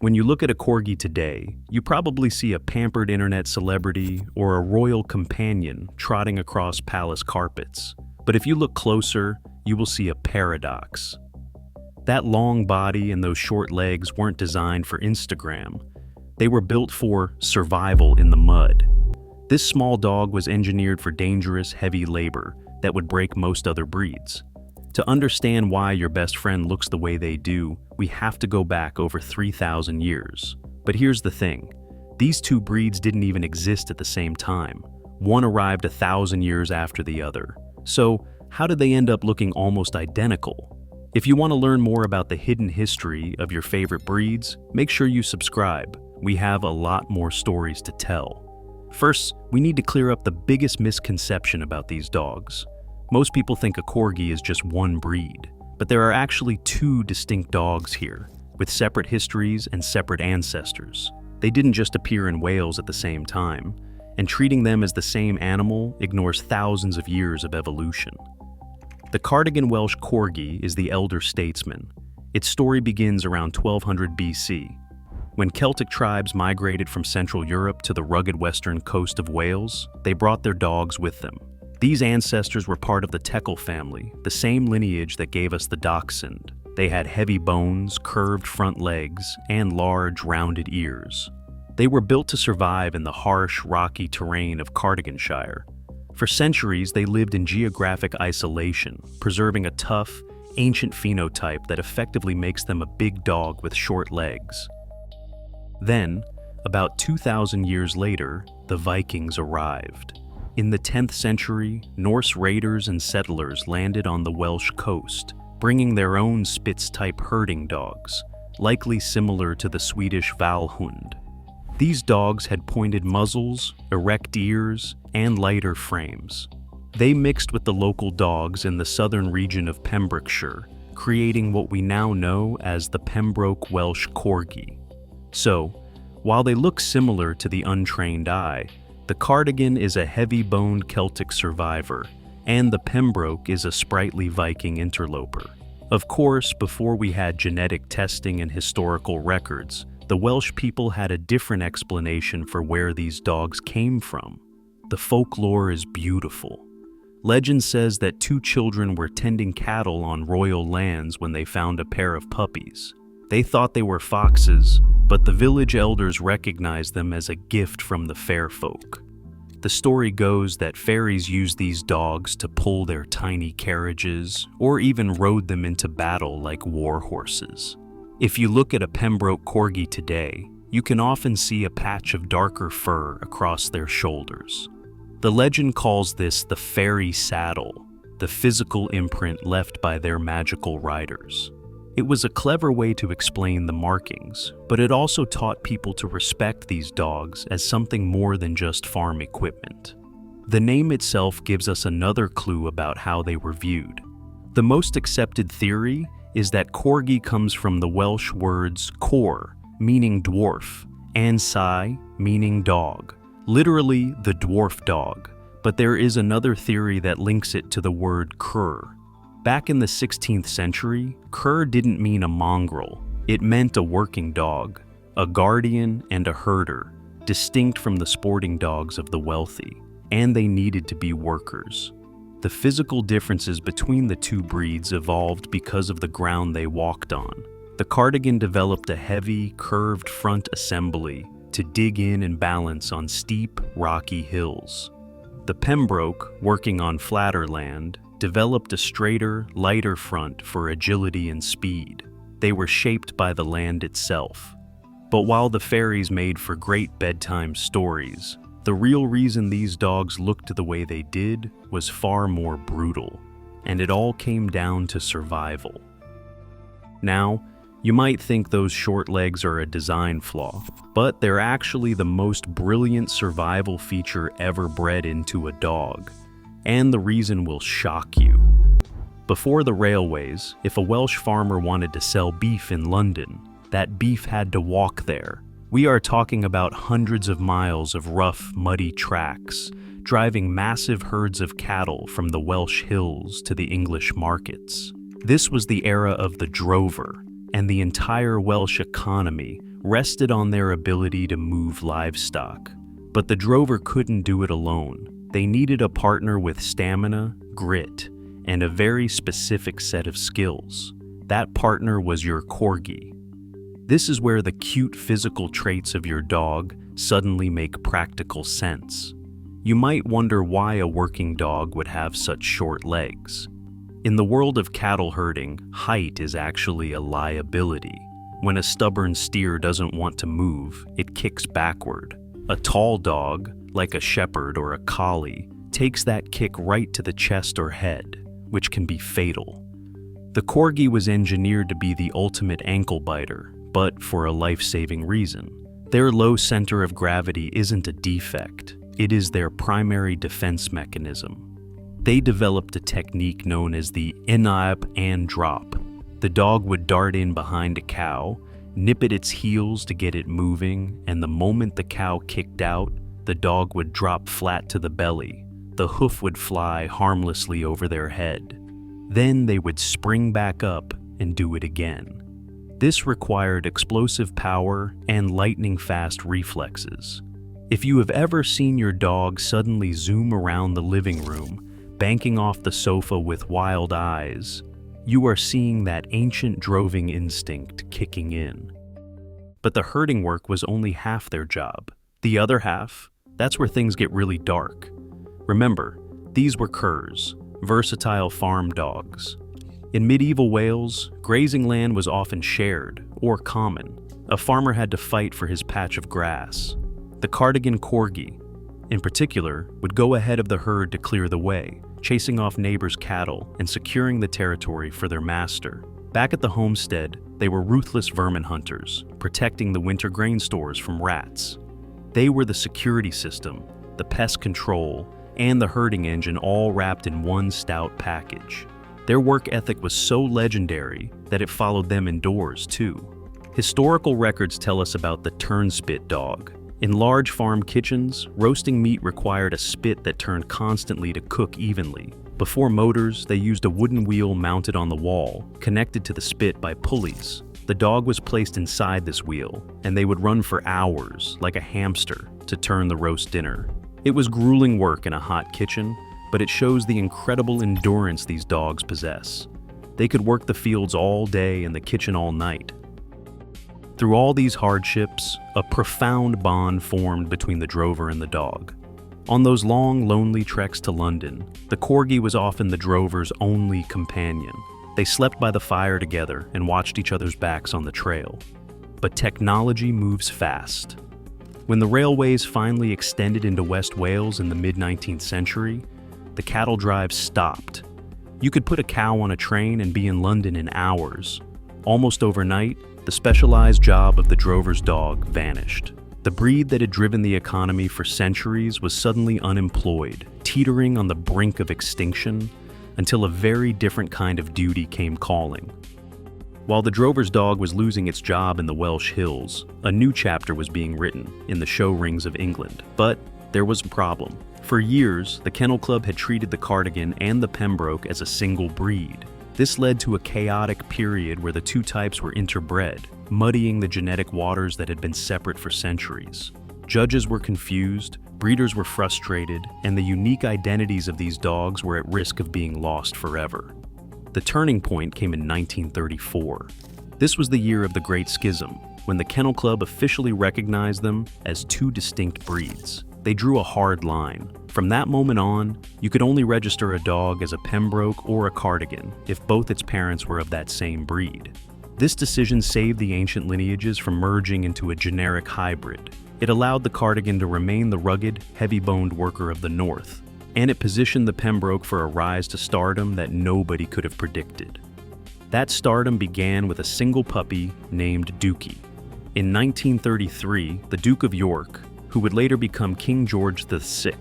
When you look at a Corgi today, you probably see a pampered internet celebrity or a royal companion trotting across palace carpets. But if you look closer, you will see a paradox. That long body and those short legs weren't designed for Instagram. They were built for survival in the mud. This small dog was engineered for dangerous, heavy labor that would break most other breeds. To understand why your best friend looks the way they do, we have to go back over 3,000 years. But here's the thing. These two breeds didn't even exist at the same time. One arrived 1,000 years after the other. So, how did they end up looking almost identical? If you want to learn more about the hidden history of your favorite breeds, make sure you subscribe. We have a lot more stories to tell. First, we need to clear up the biggest misconception about these dogs. Most people think a Corgi is just one breed, but there are actually two distinct dogs here, with separate histories and separate ancestors. They didn't just appear in Wales at the same time, and treating them as the same animal ignores thousands of years of evolution. The Cardigan Welsh Corgi is the elder statesman. Its story begins around 1200 BC. When Celtic tribes migrated from Central Europe to the rugged western coast of Wales, they brought their dogs with them. These ancestors were part of the Teckle family, the same lineage that gave us the Dachshund. They had heavy bones, curved front legs, and large, rounded ears. They were built to survive in the harsh, rocky terrain of Cardiganshire. For centuries, they lived in geographic isolation, preserving a tough, ancient phenotype that effectively makes them a big dog with short legs. Then, about 2,000 years later, the Vikings arrived. In the 10th century, Norse raiders and settlers landed on the Welsh coast, bringing their own Spitz-type herding dogs, likely similar to the Swedish Valhund. These dogs had pointed muzzles, erect ears, and lighter frames. They mixed with the local dogs in the southern region of Pembrokeshire, creating what we now know as the Pembroke Welsh Corgi. So, while they look similar to the untrained eye, the Cardigan is a heavy-boned Celtic survivor, and the Pembroke is a sprightly Viking interloper. Of course, before we had genetic testing and historical records, the Welsh people had a different explanation for where these dogs came from. The folklore is beautiful. Legend says that two children were tending cattle on royal lands when they found a pair of puppies. They thought they were foxes, but the village elders recognized them as a gift from the fair folk. The story goes that fairies used these dogs to pull their tiny carriages, or even rode them into battle like war horses. If you look at a Pembroke Corgi today, you can often see a patch of darker fur across their shoulders. The legend calls this the fairy saddle, the physical imprint left by their magical riders. It was a clever way to explain the markings, but it also taught people to respect these dogs as something more than just farm equipment. The name itself gives us another clue about how they were viewed. The most accepted theory is that Corgi comes from the Welsh words cor, meaning dwarf, and sai, meaning dog, literally the dwarf dog, but there is another theory that links it to the word cur. Back in the 16th century, cur didn't mean a mongrel. It meant a working dog, a guardian and a herder, distinct from the sporting dogs of the wealthy, and they needed to be workers. The physical differences between the two breeds evolved because of the ground they walked on. The Cardigan developed a heavy, curved front assembly to dig in and balance on steep, rocky hills. The Pembroke, working on flatter land, developed a straighter, lighter front for agility and speed. They were shaped by the land itself. But while the fairies made for great bedtime stories, the real reason these dogs looked the way they did was far more brutal, and it all came down to survival. Now, you might think those short legs are a design flaw, but they're actually the most brilliant survival feature ever bred into a dog. And the reason will shock you. Before the railways, if a Welsh farmer wanted to sell beef in London, that beef had to walk there. We are talking about hundreds of miles of rough, muddy tracks, driving massive herds of cattle from the Welsh hills to the English markets. This was the era of the drover, and the entire Welsh economy rested on their ability to move livestock. But the drover couldn't do it alone. They needed a partner with stamina, grit, and a very specific set of skills. That partner was your Corgi. This is where the cute physical traits of your dog suddenly make practical sense. You might wonder why a working dog would have such short legs. In the world of cattle herding, height is actually a liability. When a stubborn steer doesn't want to move, it kicks backward. A tall dog, like a shepherd or a collie, takes that kick right to the chest or head, which can be fatal. The Corgi was engineered to be the ultimate ankle biter, but for a life-saving reason. Their low center of gravity isn't a defect, it is their primary defense mechanism. They developed a technique known as the inhib and drop. The dog would dart in behind a cow, nip at its heels to get it moving, and the moment the cow kicked out, the dog would drop flat to the belly. The hoof would fly harmlessly over their head. Then they would spring back up and do it again. This required explosive power and lightning-fast reflexes. If you have ever seen your dog suddenly zoom around the living room, banking off the sofa with wild eyes, you are seeing that ancient droving instinct kicking in. But the herding work was only half their job. The other half, that's where things get really dark. Remember, these were curs, versatile farm dogs. In medieval Wales, grazing land was often shared or common. A farmer had to fight for his patch of grass. The Cardigan Corgi, in particular, would go ahead of the herd to clear the way, chasing off neighbors' cattle and securing the territory for their master. Back at the homestead, they were ruthless vermin hunters, protecting the winter grain stores from rats. They were the security system, the pest control, and the herding engine all wrapped in one stout package. Their work ethic was so legendary that it followed them indoors, too. Historical records tell us about the turnspit dog. In large farm kitchens, roasting meat required a spit that turned constantly to cook evenly. Before motors, they used a wooden wheel mounted on the wall, connected to the spit by pulleys. The dog was placed inside this wheel, and they would run for hours, like a hamster, to turn the roast dinner. It was grueling work in a hot kitchen, but it shows the incredible endurance these dogs possess. They could work the fields all day and the kitchen all night. Through all these hardships, a profound bond formed between the drover and the dog. On those long, lonely treks to London, the Corgi was often the drover's only companion. They slept by the fire together and watched each other's backs on the trail. But technology moves fast. When the railways finally extended into West Wales in the mid-19th century, the cattle drives stopped. You could put a cow on a train and be in London in hours. Almost overnight, the specialized job of the drover's dog vanished. The breed that had driven the economy for centuries was suddenly unemployed, teetering on the brink of extinction, until a very different kind of duty came calling. While the drover's dog was losing its job in the Welsh hills, a new chapter was being written in the show rings of England. But there was a problem. For years, the Kennel Club had treated the Cardigan and the Pembroke as a single breed. This led to a chaotic period where the two types were interbred, muddying the genetic waters that had been separate for centuries. Judges were confused, breeders were frustrated, and the unique identities of these dogs were at risk of being lost forever. The turning point came in 1934. This was the year of the Great Schism, when the Kennel Club officially recognized them as two distinct breeds. They drew a hard line. From that moment on, you could only register a dog as a Pembroke or a Cardigan if both its parents were of that same breed. This decision saved the ancient lineages from merging into a generic hybrid. It allowed the Cardigan to remain the rugged, heavy-boned worker of the North, and it positioned the Pembroke for a rise to stardom that nobody could have predicted. That stardom began with a single puppy named Dookie. In 1933, the Duke of York, who would later become King George VI,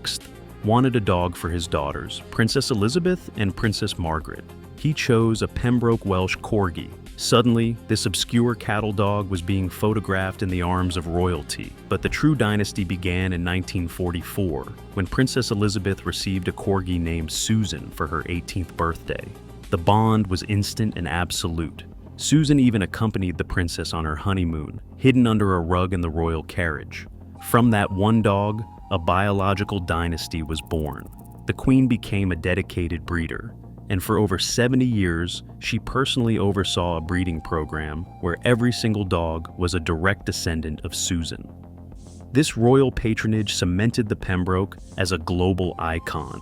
wanted a dog for his daughters, Princess Elizabeth and Princess Margaret. He chose a Pembroke Welsh Corgi. Suddenly, this obscure cattle dog was being photographed in the arms of royalty. But the true dynasty began in 1944, when Princess Elizabeth received a Corgi named Susan for her 18th birthday. The bond was instant and absolute. Susan even accompanied the princess on her honeymoon, hidden under a rug in the royal carriage. From that one dog, a biological dynasty was born. The queen became a dedicated breeder, and for over 70 years, she personally oversaw a breeding program where every single dog was a direct descendant of Susan. This royal patronage cemented the Pembroke as a global icon.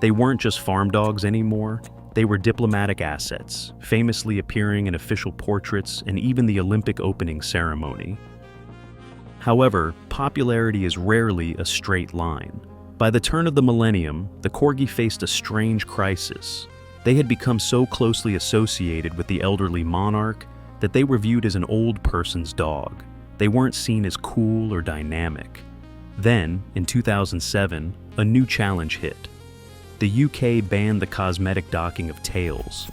They weren't just farm dogs anymore, they were diplomatic assets, famously appearing in official portraits and even the Olympic opening ceremony. However, popularity is rarely a straight line. By the turn of the millennium, the Corgi faced a strange crisis. They had become so closely associated with the elderly monarch that they were viewed as an old person's dog. They weren't seen as cool or dynamic. Then, in 2007, a new challenge hit. The UK banned the cosmetic docking of tails.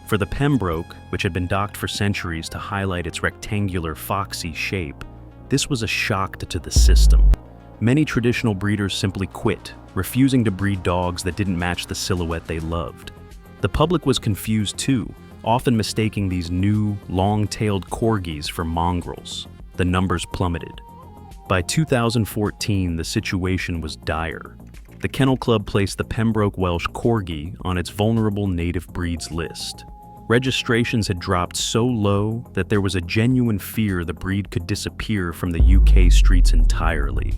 For the Pembroke, which had been docked for centuries to highlight its rectangular, foxy shape, this was a shock to the system. Many traditional breeders simply quit, refusing to breed dogs that didn't match the silhouette they loved. The public was confused too, often mistaking these new, long-tailed corgis for mongrels. The numbers plummeted. By 2014, the situation was dire. The Kennel Club placed the Pembroke Welsh Corgi on its vulnerable native breeds list. Registrations had dropped so low that there was a genuine fear the breed could disappear from the UK streets entirely.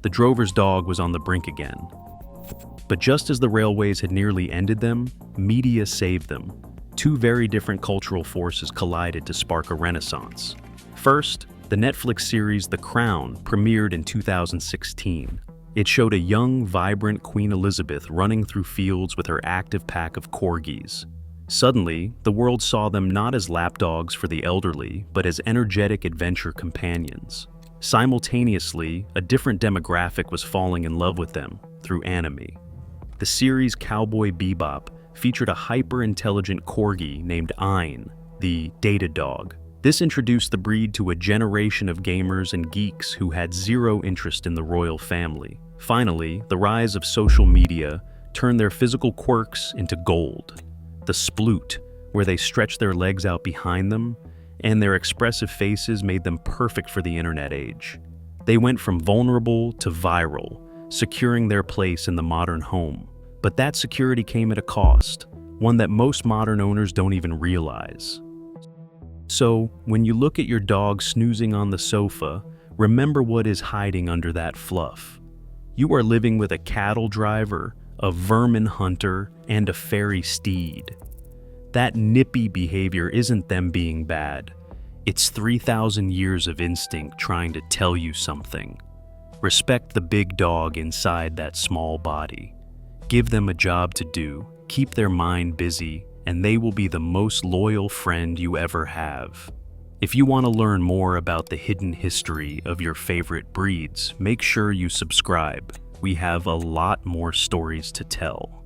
The drover's dog was on the brink again. But just as the railways had nearly ended them, media saved them. Two very different cultural forces collided to spark a renaissance. First, the Netflix series The Crown premiered in 2016. It showed a young, vibrant Queen Elizabeth running through fields with her active pack of corgis. Suddenly, the world saw them not as lapdogs for the elderly, but as energetic adventure companions. Simultaneously, a different demographic was falling in love with them through anime. The series Cowboy Bebop featured a hyper-intelligent corgi named Ein, the data dog. This introduced the breed to a generation of gamers and geeks who had zero interest in the royal family. Finally, the rise of social media turned their physical quirks into gold. The sploot, where they stretched their legs out behind them, and their expressive faces made them perfect for the internet age. They went from vulnerable to viral, securing their place in the modern home. But that security came at a cost, one that most modern owners don't even realize. So, when you look at your dog snoozing on the sofa, remember what is hiding under that fluff. You are living with a cattle driver, a vermin hunter, and a fairy steed. That nippy behavior isn't them being bad. It's 3,000 years of instinct trying to tell you something. Respect the big dog inside that small body. Give them a job to do, keep their mind busy, and they will be the most loyal friend you ever have. If you want to learn more about the hidden history of your favorite breeds, make sure you subscribe. We have a lot more stories to tell.